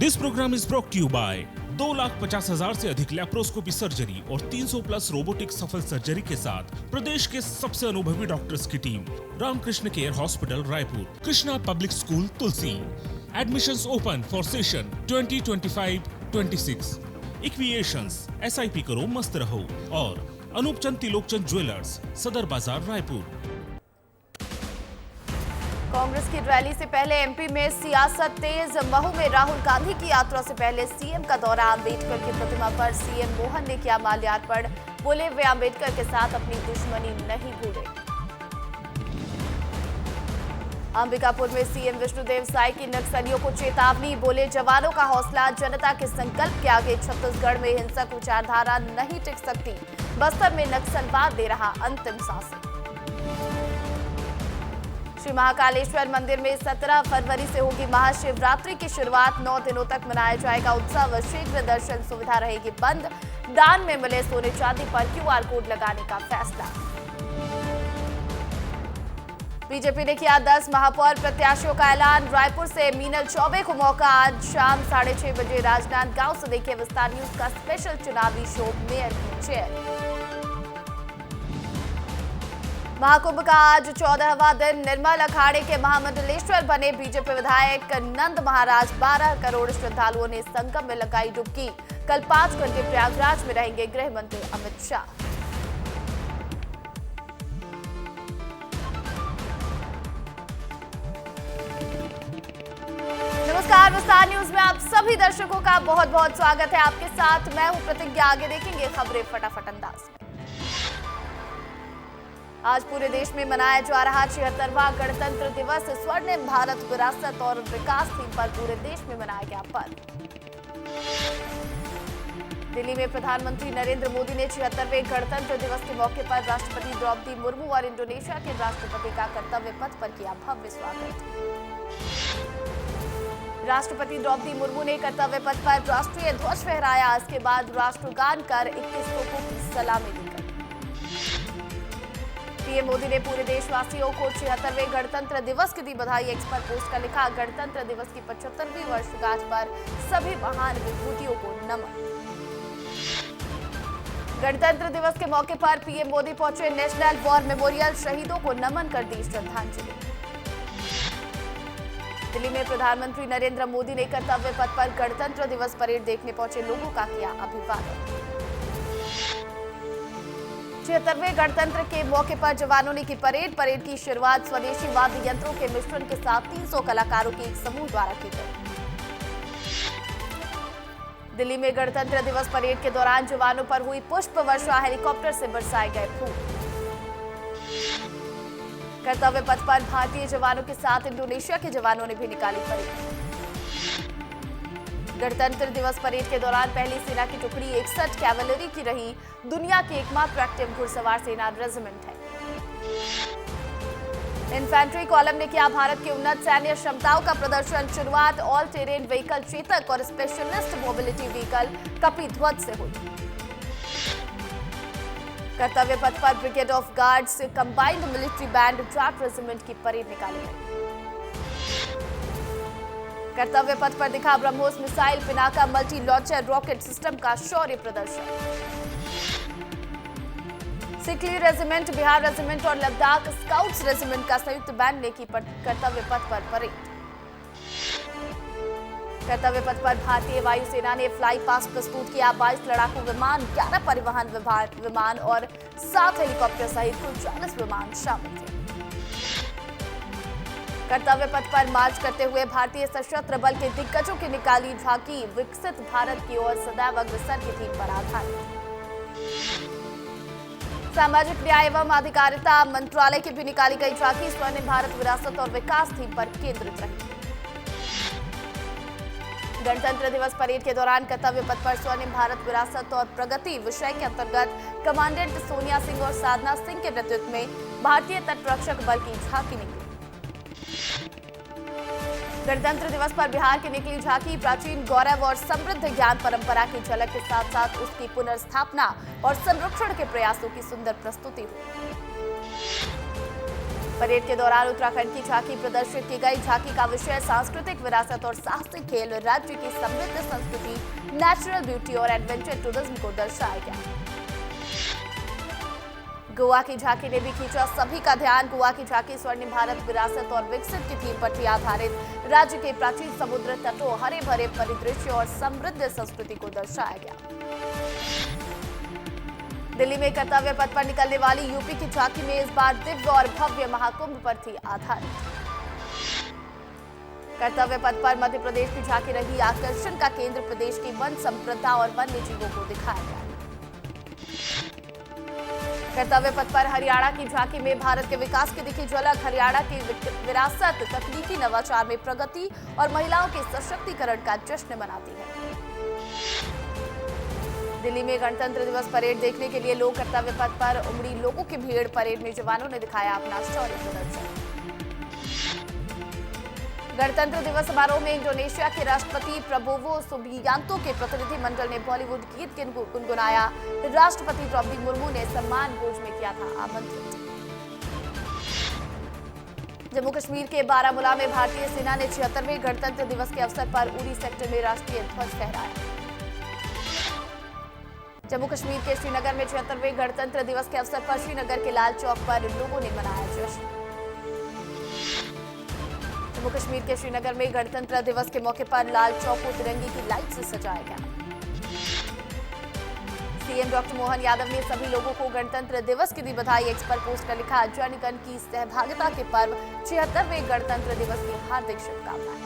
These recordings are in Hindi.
This programme is brought to you by 2,50,000 से अधिक लैप्रोस्कोपी सर्जरी और 300 प्लस रोबोटिक सफल सर्जरी के साथ प्रदेश के सबसे अनुभवी डॉक्टर्स की team Ramakrishna care hospital Raipur, Krishna public school Tulsi. Admissions open for session 2025-26। Equations SIP करो मस्त रहो और अनूपचंद तिलोकचंद ज्वेलर्स, सदर बाजार रायपुर। कांग्रेस की रैली से पहले MP में सियासत तेज। महू में राहुल गांधी की यात्रा से पहले CM का दौरा। अंबेडकर की प्रतिमा पर CM मोहन ने किया माल्यार्पण। बोले वे अंबेडकर के साथ अपनी दुश्मनी नहीं भूले। अंबिकापुर में CM विष्णुदेव साय की नक्सलियों को चेतावनी। बोले जवानों का हौसला जनता के संकल्प के आगे छत्तीसगढ़ में हिंसक विचारधारा नहीं टिक सकती। बस्तर में नक्सलवाद दे रहा अंतिम सांस। श्री महाकालेश्वर मंदिर में 17 फरवरी से होगी महाशिवरात्रि की शुरुआत। 9 दिनों तक मनाया जाएगा उत्सव। शीघ्र दर्शन सुविधा रहेगी बंद। दान में मिले सोने चांदी पर QR कोड लगाने का फैसला। बीजेपी ने किया 10 महापौर प्रत्याशियों का ऐलान। रायपुर से मीनल चौबे को मौका। आज शाम 6:30 बजे राजनांदगांव से देखिए विस्तार न्यूज का स्पेशल चुनावी शो मेयर की चेयर। महाकुंभ का आज 14वां दिन। निर्मल अखाड़े के महामंडलेश्वर बने बीजेपी विधायक नंद महाराज। 12 करोड़ श्रद्धालुओं ने संगम में लगाई डुबकी। कल 5 घंटे प्रयागराज में रहेंगे गृह मंत्री अमित शाह। नमस्कार, विस्तार न्यूज में आप सभी दर्शकों का बहुत बहुत स्वागत है। आपके साथ मैं हूं प्रतिज्ञा। आगे देखेंगे खबरें फटाफट अंदाज में। आज पूरे देश में मनाया जा रहा 76वां गणतंत्र दिवस। स्वर्णिम भारत विरासत और विकास थीम पर पूरे देश में मनाया गया पर्व। दिल्ली में प्रधानमंत्री नरेंद्र मोदी ने 76वें गणतंत्र दिवस के मौके पर राष्ट्रपति द्रौपदी मुर्मू और इंडोनेशिया के राष्ट्रपति का कर्तव्य पथ पर किया भव्य स्वागत। राष्ट्रपति द्रौपदी मुर्मू ने कर्तव्य पथ पर राष्ट्रीय ध्वज फहराया। इसके बाद राष्ट्रगान कर 21 तोपों की सलामी दी गई। पीएम मोदी ने पूरे देशवासियों को 76वें गणतंत्र दिवस की दी बधाई। एक्स पर पोस्ट कर लिखा, गणतंत्र दिवस की 75वीं वर्षगांठ पर सभी महान विभूतियों को नमन। गणतंत्र दिवस के मौके पर पीएम मोदी पहुंचे नेशनल वॉर मेमोरियल। शहीदों को नमन कर दी श्रद्धांजलि। दिल्ली में प्रधानमंत्री नरेंद्र मोदी ने कर्तव्य पथ पर गणतंत्र दिवस परेड देखने पहुंचे लोगों का किया अभिवादन। 76वें गणतंत्र के मौके पर जवानों ने की परेड की शुरुआत स्वदेशी वाद्य यंत्रों के मिश्रण के साथ 300 कलाकारों के एक समूह द्वारा की गई। दिल्ली में गणतंत्र दिवस परेड के दौरान जवानों पर हुई पुष्प वर्षा। हेलीकॉप्टर से बरसाए गए फूल। कर्तव्य पथ पर भारतीय जवानों के साथ इंडोनेशिया के जवानों ने भी निकाली परेड। गणतंत्र दिवस परेड के दौरान पहली सेना की टुकड़ी 61 कैवलरी की रही। दुनिया की एकमात्र एक्टिव घुड़सवार सेना रेजिमेंट है। इन्फेंट्री कॉलम ने किया भारत की उन्नत सैन्य क्षमताओं का प्रदर्शन। शुरुआत ऑल टेरेन व्हीकल चेतक और स्पेशलिस्ट मोबिलिटी व्हीकल कपिध्वज से हुई। कर्तव्य पथ पर brigade of guards combined military band Jat regiment की परेड निकाली गई। कर्तव्य पथ पर दिखा BrahMos missile Pinaka multi launcher rocket system का शौर्य प्रदर्शन। सिकली रेजिमेंट, बिहार रेजिमेंट और लद्दाख स्काउट्स रेजिमेंट का संयुक्त बैंड ने की कर्तव्य पथ पर परेड। कर्तव्य पथ पर भारतीय वायुसेना ने फ्लाई पास्ट प्रस्तुत किया। 22 लड़ाकू विमान, 11 परिवहन विमान और 7 हेलीकॉप्टर सहित कुल 40 विमान शामिल थे। कर्तव्य पथ पर मार्च करते हुए भारतीय सशस्त्र बल के दिग्गजों की निकाली झांकी। विकसित भारत की ओर सदैव अग्रसर की थीम पर आधारित। सामाजिक न्याय एवं अधिकारिता मंत्रालय की भी निकाली गई झांकी। स्वर्णिम भारत विरासत और विकास थीम पर केंद्रित रही। गणतंत्र दिवस परेड के दौरान कर्तव्य पथ पर स्वर्णिम भारत विरासत और प्रगति विषय के अंतर्गत कमांडेंट सोनिया सिंह और साधना सिंह के नेतृत्व में भारतीय तटरक्षक बल की झांकी निकली। गणतंत्र दिवस पर बिहार की निकली झांकी प्राचीन गौरव और समृद्ध ज्ञान परंपरा की झलक के साथ साथ उसकी पुनर्स्थापना और संरक्षण के प्रयासों की सुंदर प्रस्तुति हुई। परेड के दौरान उत्तराखंड की झांकी प्रदर्शित की गई। झांकी का विषय सांस्कृतिक विरासत और साहसिक खेल, राज्य की समृद्ध संस्कृति, नेचुरल ब्यूटी और एडवेंचर टूरिज्म को दर्शाया गया। गोवा की झांकी ने भी खींचा सभी का ध्यान। गोवा की झांकी स्वर्णिम भारत विरासत और विकसित की थीम पर थी आधारित। राज्य के प्राचीन समुद्र तटों, हरे भरे परिदृश्य और समृद्ध संस्कृति को दर्शाया गया। दिल्ली में कर्तव्य पथ पर निकलने वाली यूपी की झांकी में इस बार दिव्य और भव्य महाकुंभ पर थी आधारित। कर्तव्य पथ पर मध्य प्रदेश की झांकी रही आकर्षण का केंद्र। प्रदेश की वन संप्रदा और वन्य जीवों को दिखाया गया। कर्तव्य पथ पर हरियाणा की झांकी में भारत के विकास की दिखी झलक। हरियाणा की विरासत, तकनीकी नवाचार में प्रगति और महिलाओं के सशक्तिकरण का जश्न मनाती है। दिल्ली में गणतंत्र दिवस परेड देखने के लिए लोग कर्तव्य पथ पर उमड़ी। लोगों की भीड़। परेड में जवानों ने दिखाया अपना शौर्य प्रदर्शन। गणतंत्र दिवस समारोह में इंडोनेशिया के राष्ट्रपति प्रबोवो सुबियांतो के प्रतिनिधि मंडल ने बॉलीवुड गीत गुनगुनाया। राष्ट्रपति द्रौपदी मुर्मू ने सम्मान भोज में किया था आमंत्रित। जम्मू कश्मीर के बारामूला में भारतीय सेना ने 76वें गणतंत्र दिवस के अवसर पर उरी सेक्टर में राष्ट्रीय ध्वज फहराया। जम्मू कश्मीर के श्रीनगर में 76वें गणतंत्र दिवस के अवसर पर श्रीनगर के लाल चौक पर लोगों ने मनाया जश्न। जम्मू कश्मीर के श्रीनगर में गणतंत्र दिवस के मौके पर लाल चौक को तिरंगे की लाइट से सजाया गया। सीएम डॉक्टर मोहन यादव ने सभी लोगों को गणतंत्र दिवस की दी बधाई। एक्स पर पोस्ट कर लिखा, जनगण की सहभागिता के पर्व 76वें गणतंत्र दिवस की हार्दिक शुभकामनाएं।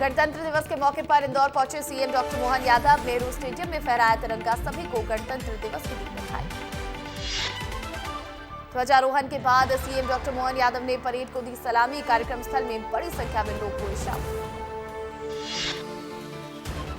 गणतंत्र दिवस के मौके पर इंदौर पहुंचे CM doctor Mohan Yadav. Nehru stadium में फहराया तिरंगा। सभी को गणतंत्र दिवस की दी बधाई। ध्वजारोहण के बाद सीएम डॉक्टर मोहन यादव ने परेड को दी सलामी। कार्यक्रम स्थल में बड़ी संख्या में लोग हुए शामिल।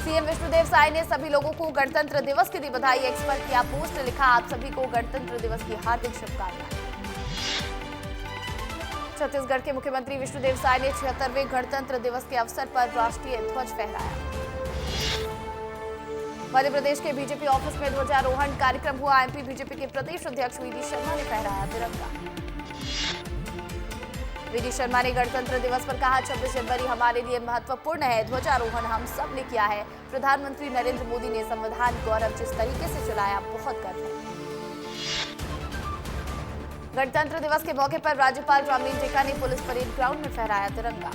सीएम विष्णुदेव साय ने सभी लोगों को गणतंत्र दिवस की दी बधाई। एक्स पर किया पोस्ट, लिखा, आप सभी को गणतंत्र दिवस की हार्दिक शुभकामनाएं। छत्तीसगढ़ के मुख्यमंत्री विष्णुदेव साय ने 76वें गणतंत्र दिवस के अवसर पर राष्ट्रीय ध्वज फहराया। मध्य प्रदेश के बीजेपी ऑफिस में ध्वजारोहण कार्यक्रम हुआ। एमपी बीजेपी के प्रदेश अध्यक्ष वीडी शर्मा ने फहराया तिरंगा। वीडी शर्मा ने गणतंत्र दिवस पर कहा, 26 जनवरी हमारे लिए महत्वपूर्ण है। ध्वजारोहण हम सब ने किया है। प्रधानमंत्री नरेंद्र मोदी ने संविधान गौरव जिस तरीके से चलाया, बहुत गर्व है। गणतंत्र दिवस के मौके पर राज्यपाल रामलीन टेका ने पुलिस परेड ग्राउंड में फहराया तिरंगा।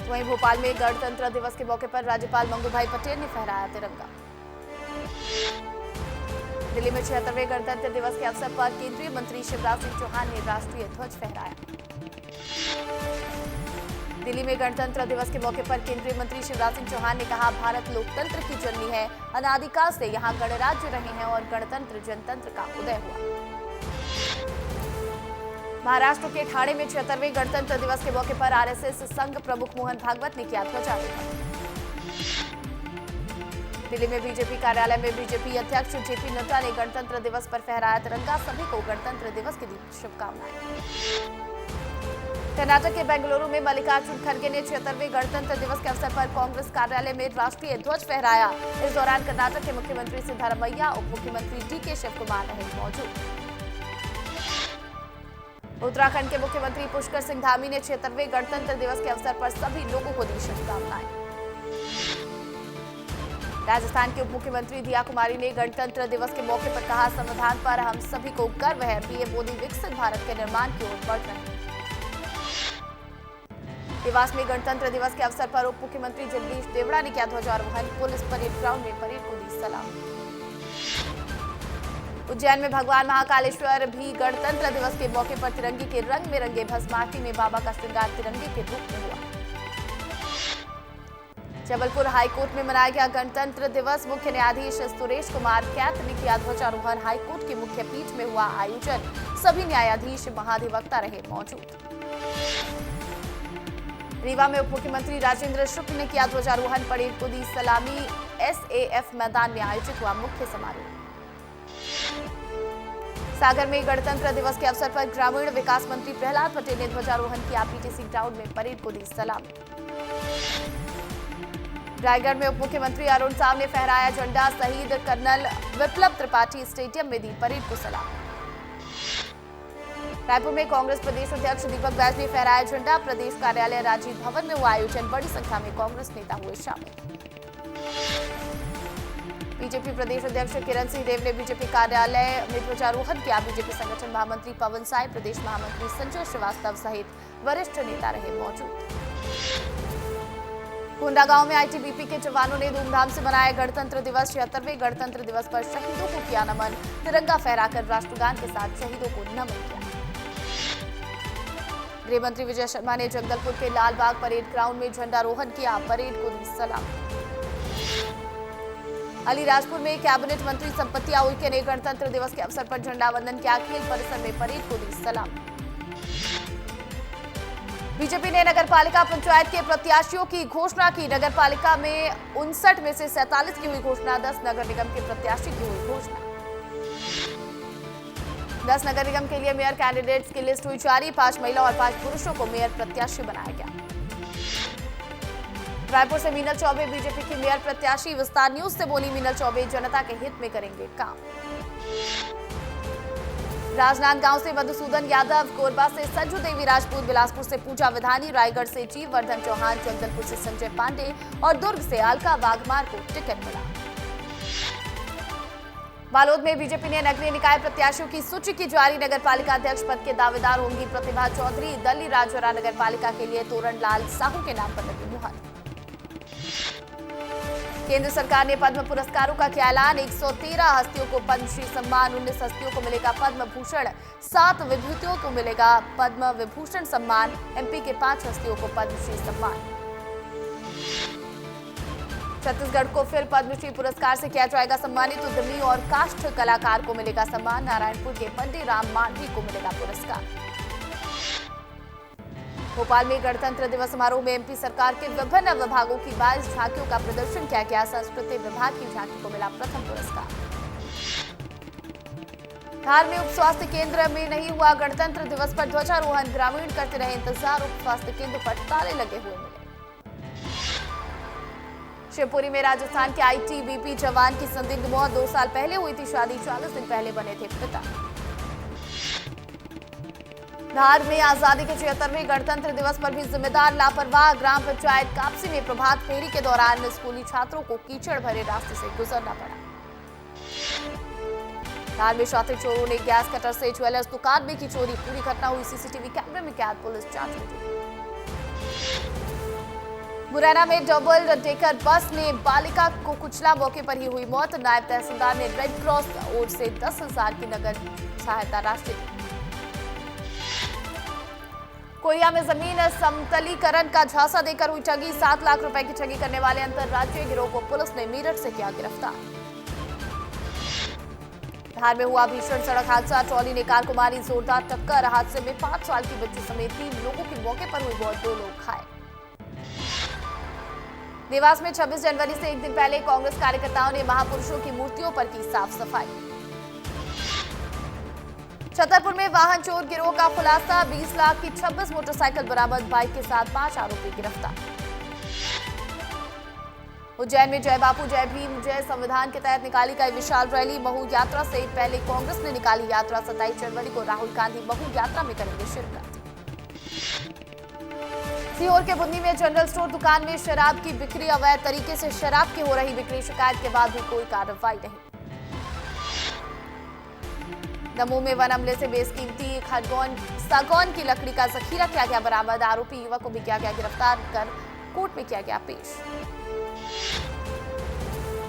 वहीं भोपाल में गणतंत्र दिवस के मौके पर राज्यपाल मंगूभाई पटेल ने फहराया तिरंगा। दिल्ली में 76वें गणतंत्र दिवस के अवसर पर केंद्रीय मंत्री शिवराज सिंह चौहान ने राष्ट्रीय ध्वज फहराया। दिल्ली में गणतंत्र दिवस के मौके पर केंद्रीय मंत्री शिवराज सिंह चौहान ने कहा, भारत लोकतंत्र की जननी है। अनादिकाल से यहाँ गणराज्य रहे हैं और गणतंत्र जनतंत्र का उदय हुआ। महाराष्ट्र के ठाणे में 76वें गणतंत्र दिवस के मौके पर आरएसएस संघ प्रमुख मोहन भागवत ने किया ध्वजारोहण। दिल्ली में बीजेपी कार्यालय में बीजेपी अध्यक्ष जेपी नड्डा ने गणतंत्र दिवस पर फहराया तिरंगा। सभी को गणतंत्र दिवस की दी शुभकामनाएं। कर्नाटक के बेंगलुरु में मल्लिकार्जुन खड़गे ने 76वें गणतंत्र दिवस के अवसर पर कांग्रेस कार्यालय में राष्ट्रीय ध्वज फहराया। इस दौरान कर्नाटक के मुख्यमंत्री सिद्धरामैया, उप मुख्यमंत्री डीके शिवकुमार रहे मौजूद। उत्तराखंड के मुख्यमंत्री पुष्कर सिंह धामी ने 76वें गणतंत्र दिवस के अवसर पर सभी लोगों को दी शुभकामनाएं। राजस्थान के उप मुख्यमंत्री दिया कुमारी ने गणतंत्र दिवस के मौके पर कहा, संविधान पर हम सभी को गर्व है। पीएम मोदी विकसित भारत के निर्माण की ओर बढ़ रहे हैं। देवास में गणतंत्र दिवस के अवसर पर उप मुख्यमंत्री जगदीश देवड़ा ने किया ध्वजारोहण। पुलिस परेड ग्राउंड में परेड को दी सलामी। उज्जैन में भगवान महाकालेश्वर भी गणतंत्र दिवस के मौके पर तिरंगे के रंग में रंगे। भस्मारती में बाबा का श्रृंगार तिरंगे के रूप में हुआ। जबलपुर हाईकोर्ट में मनाया गया गणतंत्र दिवस। मुख्य न्यायाधीश सुरेश कुमार कैथ ने किया ध्वजारोहण। हाईकोर्ट की मुख्य पीठ में हुआ आयोजन। सभी न्यायाधीश महाधिवक्ता रहे मौजूद। रीवा में उप मुख्यमंत्री राजेंद्र शुक्ल ने किया ध्वजारोहण। परेड को दी सलामी। एसएएफ मैदान में आयोजित हुआ मुख्य समारोह। सागर में गणतंत्र दिवस के अवसर पर ग्रामीण विकास मंत्री प्रहलाद पटेल ने ध्वजारोहण किया। पीटीसी ग्राउंड में परेड को दी सलामी। रायगढ़ में उप मुख्यमंत्री अरुण साव ने फहराया झंडा, शहीद कर्नल विप्लव त्रिपाठी स्टेडियम में दी परेड को सलाम। रायपुर में कांग्रेस प्रदेश अध्यक्ष दीपक बैज ने फहराया झंडा, प्रदेश कार्यालय राजीव भवन में हुआ आयोजन, बड़ी संख्या में कांग्रेस नेता हुए शामिल। बीजेपी प्रदेश अध्यक्ष किरण सिंह देव ने बीजेपी कार्यालय में ध्वजारोहण किया। बीजेपी संगठन महामंत्री पवन साय, प्रदेश महामंत्री संजय श्रीवास्तव सहित वरिष्ठ नेता रहे मौजूद। कोंडागांव में आईटीबीपी के जवानों ने धूमधाम से मनाया गणतंत्र दिवस। 76वें गणतंत्र दिवस पर शहीदों को किया नमन, तिरंगा फहराकर राष्ट्रगान के साथ शहीदों को नमन किया। गृह मंत्री विजय शर्मा ने जगदलपुर के लालबाग परेड ग्राउंड में झंडारोहण किया, परेड को दी सलाम। अलीराजपुर में कैबिनेट मंत्री संपत्ति उइके ने गणतंत्र दिवस के अवसर पर झंडा वंदन किया, खेल परिसर में परेड को दी सलाम। बीजेपी ने नगरपालिका पंचायत के प्रत्याशियों की घोषणा की। नगरपालिका में 59 में से 47 की हुई घोषणा, 10 नगर निगम के प्रत्याशी की हुई घोषणा। 10 नगर निगम के लिए मेयर कैंडिडेट्स की लिस्ट हुई जारी, 5 महिला और 5 पुरुषों को मेयर प्रत्याशी बनाया गया। रायपुर से मीनल चौबे बीजेपी की मेयर प्रत्याशी, विस्तार न्यूज से बोली मीनल चौबे, जनता के हित में करेंगे काम। राजनांदगांव से मधुसूदन यादव, कोरबा से संजू देवी राजपूत, बिलासपुर से पूजा विधानी, रायगढ़ से जीव वर्धन चौहान, जगदलपुर से संजय पांडे और दुर्ग से अलका वाघमार को टिकट मिला। बालोद में बीजेपी ने नगरीय निकाय प्रत्याशियों की सूची की जारी। नगरपालिका अध्यक्ष पद के दावेदार होंगी प्रतिभा चौधरी, दल्ली राजौरा नगरपालिका के लिए तोरण लाल साहू के नाम पर लगी मुहर। केंद्र सरकार ने पद्म पुरस्कारों का किया ऐलान, 113 हस्तियों को पद्मश्री सम्मान, 19 हस्तियों को मिलेगा पद्म भूषण, 7 विभूतियों को मिलेगा पद्म विभूषण सम्मान, एमपी के 5 हस्तियों को पद्मश्री सम्मान। छत्तीसगढ़ को फिर पद्मश्री पुरस्कार से किया जाएगा सम्मानित, उद्यमी और काष्ठ कलाकार को मिलेगा सम्मान, नारायणपुर के पंडित राम मांडवी को मिलेगा पुरस्कार। भोपाल में गणतंत्र दिवस समारोह में एमपी सरकार के विभिन्न विभागों की 22 झांकियों का प्रदर्शन किया गया। संस्कृति विभाग की झांकी को मिला प्रथम पुरस्कार। धार में उप स्वास्थ्य केंद्र में नहीं हुआ गणतंत्र दिवस पर ध्वजारोहण, ग्रामीण करते रहे इंतजार, उप स्वास्थ्य केंद्र पर ताले लगे हुए मिले। शिवपुरी में राजस्थान के आईटीबीपी जवान की संदिग्ध मौत, 2 साल पहले हुई थी शादी, 40 दिन पहले बने थे पिता। धार में आजादी के 76वें गणतंत्र दिवस पर भी जिम्मेदार लापरवाह, ग्राम पंचायत कापसी में प्रभात फेरी के दौरान स्कूली छात्रों को कीचड़ भरे रास्ते से गुजरना पड़ा। धार में शातिर चोरों ने गैस कटर से ज्वेलर्स दुकान में की चोरी, पूरी घटना हुई सीसीटीवी कैमरे में कैद, पुलिस जांच में जुटी। मुरैना में डबल डेकर बस ने बालिका को कुचला, मौके पर ही हुई मौत। नायब तहसीलदार ने रेड क्रॉस ओर से 10,000 की नगद सहायता राशि दी। कोरिया में जमीन समतलीकरण का झांसा देकर हुई ठगी, 7 लाख रुपए की ठगी करने वाले अंतर्राज्यीय गिरोह को पुलिस ने मेरठ से किया गिरफ्तार। धार में हुआ भीषण सड़क हादसा, ट्रॉली ने कार को मारी जोरदार टक्कर, हादसे में 5 साल की बच्ची समेत 3 लोगों की मौके पर हुई मौत, 2 लोग घायल। देवास में 26 जनवरी से एक दिन पहले कांग्रेस कार्यकर्ताओं ने महापुरुषों की मूर्तियों पर की साफ सफाई। छतरपुर में वाहन चोर गिरोह का खुलासा, 20 लाख की 26 मोटरसाइकिल बरामद, बाइक के साथ 5 आरोपी गिरफ्तार। उज्जैन में जय बापू जय भीम जय संविधान के तहत निकाली गई विशाल रैली, महू यात्रा से पहले कांग्रेस ने निकाली यात्रा, 27 जनवरी को राहुल गांधी महू यात्रा में करेंगे शिरकत। सीहोर के बुंदी में जनरल स्टोर दुकान में शराब की बिक्री, अवैध तरीके से शराब की हो रही बिक्री, शिकायत के बाद भी कोई कार्रवाई नहीं। दमोह में वन अमले से बेसकीमती सागौन की लकड़ी का जखीरा किया गया बरामद, आरोपी युवक को भी किया गया गिरफ्तार कर कोर्ट में किया गया पेश।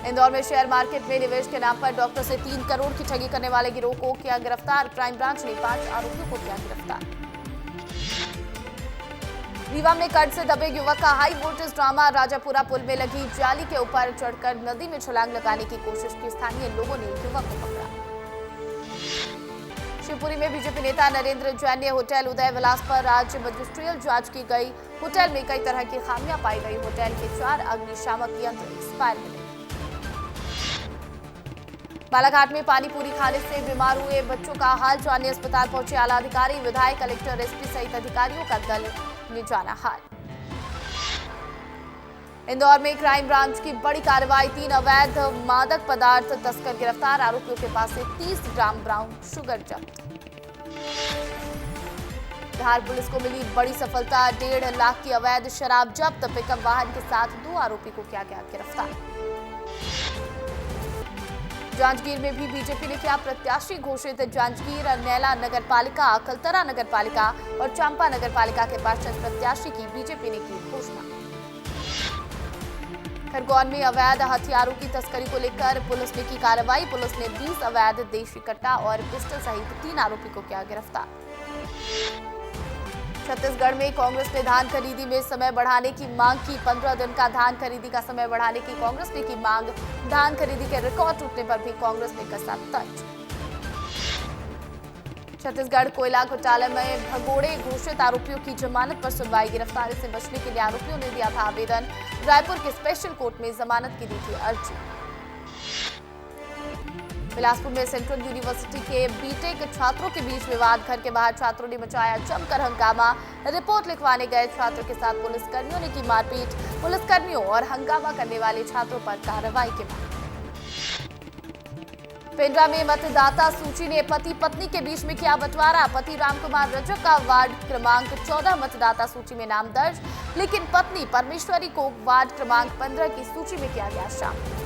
इंदौर में शेयर मार्केट में निवेश के नाम पर डॉक्टर से 3 करोड़ की ठगी करने वाले गिरोह को किया गिरफ्तार, क्राइम ब्रांच ने 5 आरोपियों को किया गिरफ्तार। रीवा में कर्ज से दबे युवक का हाई वोल्टेज ड्रामा, राजापुरा पुल में लगी जाली के ऊपर चढ़कर नदी में छलांग लगाने की कोशिश की, स्थानीय लोगों ने युवक को पकड़ा। शिवपुरी में बीजेपी नेता नरेंद्र जैन ने होटल उदय विलास पर आज मजिस्ट्रियल जांच की गई, होटल में कई तरह की खामियां पाई गई, होटल के 4 अग्निशामक यंत्र एक्सपायर मिले। बालाघाट में पानी पूरी खाने से बीमार हुए बच्चों का हाल जानने अस्पताल पहुंचे आला अधिकारी, विधायक, कलेक्टर, एसपी सहित अधिकारियों का दल ने जाना हाल। इंदौर में क्राइम ब्रांच की बड़ी कार्रवाई, 3 अवैध मादक पदार्थ तस्कर गिरफ्तार, आरोपियों के पास से 30 ग्राम ब्राउन शुगर जब्त। धार पुलिस को मिली बड़ी सफलता, 1.5 लाख की अवैध शराब जब्त, पिकअप वाहन के साथ 2 आरोपी को किया गया गिरफ्तार। जांजगीर में भी बीजेपी ने किया प्रत्याशी घोषित, जांजगीर, नैला नगर पालिका, कलतरा नगर पालिका और चांपा नगर पालिका के पार्षद प्रत्याशी की बीजेपी ने की घोषणा। खरगोन में अवैध हथियारों की तस्करी को लेकर पुलिस ने की कार्रवाई, पुलिस ने 20 अवैध देशी कट्टा और पिस्टल सहित 3 आरोपी को किया गिरफ्तार। छत्तीसगढ़ में कांग्रेस ने धान खरीदी में समय बढ़ाने की मांग की, 15 दिन का धान खरीदी का समय बढ़ाने की कांग्रेस ने की मांग, धान खरीदी के रिकॉर्ड टूटने पर भी कांग्रेस ने कसा तंज। छत्तीसगढ़ कोयला घोटाले में भगोड़े घोषित आरोपियों की जमानत पर सुनवाई, गिरफ्तारी से बचने के लिए आरोपियों ने दिया था आवेदन, रायपुर के स्पेशल कोर्ट में जमानत की दी थी अर्जी। बिलासपुर में सेंट्रल यूनिवर्सिटी के बीटेक छात्रों के बीच विवाद, घर के बाहर छात्रों ने मचाया जमकर हंगामा, रिपोर्ट लिखवाने गए छात्रों के साथ पुलिसकर्मियों ने की मारपीट, पुलिसकर्मियों और हंगामा करने वाले छात्रों पर कार्रवाई की मांग। पेंड्रा में मतदाता सूची ने पति पत्नी के बीच में किया बंटवारा, पति रामकुमार रजक का वार्ड क्रमांक 14 मतदाता सूची में नाम दर्ज, लेकिन पत्नी परमेश्वरी को वार्ड क्रमांक 15 की सूची में किया गया शामिल।